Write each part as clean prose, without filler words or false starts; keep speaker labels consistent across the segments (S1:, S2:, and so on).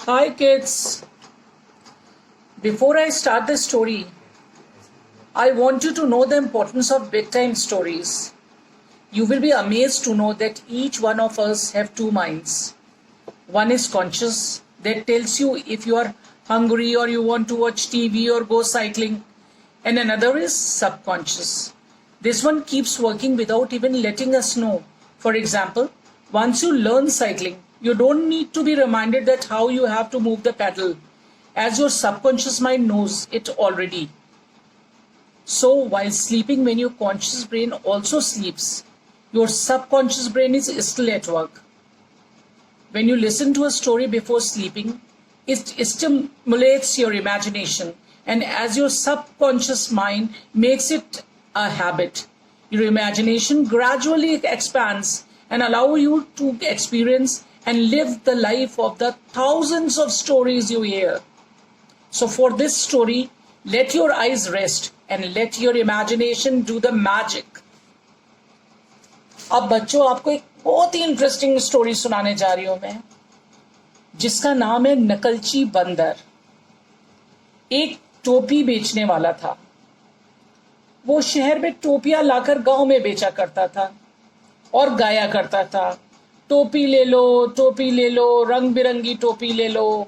S1: Hi kids. Before I start the story, I want you to know the importance of bedtime stories. You will be amazed to know that each one of us have two minds. One is conscious, that tells you if you are hungry or you want to watch TV or go cycling, and another is subconscious. This one keeps working without even letting us know. For example, once you learn cycling, you don't need to be reminded that how you have to move the pedal, as your subconscious mind knows it already. So while sleeping, when your conscious brain also sleeps, your subconscious brain is still at work. When you listen to a story before sleeping, it stimulates your imagination, and as your subconscious mind makes it a habit, your imagination gradually expands and allow you to experience and live the life of the thousands of stories you hear. So for this story, let your eyes rest and let your imagination do the magic. अब बच्चों, आपको एक बहुत ही interesting story सुनाने जा रही हूं मैं, जिसका नाम है नकलची बंदर। एक टोपी बेचने वाला था। वो शहर में टोपियां लाकर गांव में बेचा करता था और गाया करता था, टोपी ले लो, रंग बिरंगी टोपी ले लो।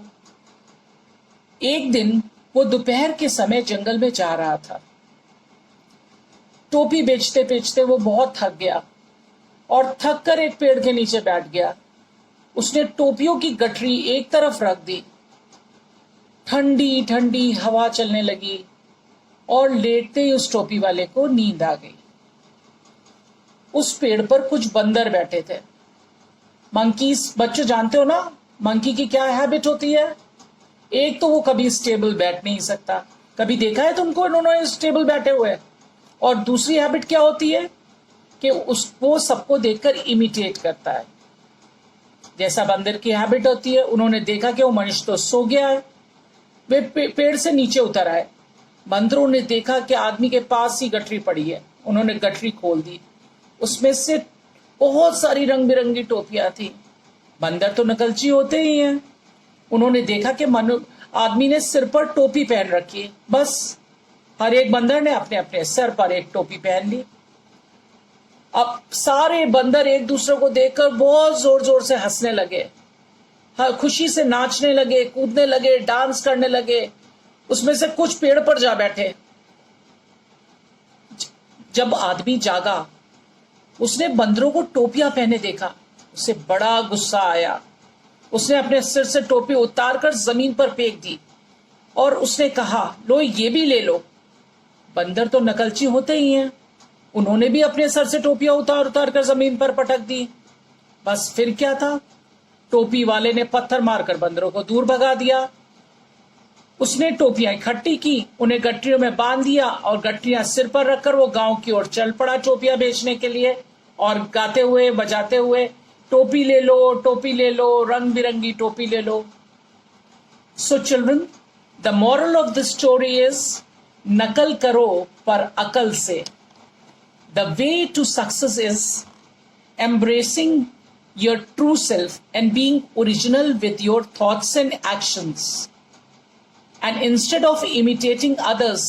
S1: एक दिन वो दोपहर के समय जंगल में जा रहा था। टोपी बेचते बेचते वो बहुत थक गया और थक कर एक पेड़ के नीचे बैठ गया। उसने टोपियों की गठरी एक तरफ रख दी। ठंडी ठंडी हवा चलने लगी और लेटते ही उस टोपी वाले को नींद आ गई। उस पेड़ पर कुछ बंदर बैठे थे। मंकीज, बच्चों जानते हो ना मंकी की क्या हैबिट होती है? एक तो वो कभी स्टेबल बैठ नहीं सकता। कभी देखा है तुमको उन्होंने स्टेबल बैठे हुए? और दूसरी हैबिट क्या होती है कि उसको सबको देखकर इमिटेट करता है। जैसा बंदर की हैबिट होती है, उन्होंने देखा कि वो मनुष्य तो सो गया है, वे पेड़ से नीचे उतर आए। बंदरों ने देखा कि आदमी के पास ही गठरी पड़ी है। उन्होंने गठरी खोल दी। उसमें से बहुत सारी रंग बिरंगी टोपियां थी। बंदर तो नकलची होते ही हैं। उन्होंने देखा कि आदमी ने सिर पर टोपी पहन रखी है। बस हर एक बंदर ने अपने अपने सर पर एक टोपी पहन ली। अब सारे बंदर एक दूसरे को देखकर बहुत जोर जोर से हंसने लगे, खुशी से नाचने लगे, कूदने लगे, डांस करने लगे। उसमें से कुछ पेड़ पर जा बैठे। जब आदमी जागा, उसने बंदरों को टोपियां पहने देखा। उसे बड़ा गुस्सा आया। उसने अपने सिर से टोपी उतारकर जमीन पर फेंक दी और उसने कहा, लो ये भी ले लो। बंदर तो नकलची होते ही हैं। उन्होंने भी अपने सर से टोपियां उतार उतार कर जमीन पर पटक दी। बस फिर क्या था, टोपी वाले ने पत्थर मारकर बंदरों को दूर भगा दिया। उसने टोपियां इकट्ठी की, उन्हें गठरियों में बांध दिया और गठरियां सिर पर रखकर वो गांव की ओर चल पड़ा टोपियां बेचने के लिए, और गाते हुए बजाते हुए, टोपी ले लो, रंग बिरंगी टोपी ले लो। So children, the moral of the story is, नकल करो पर अकल से। The way to success is embracing your true self and being original with your thoughts and actions. And instead of imitating others,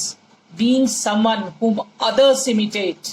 S1: being someone whom others imitate.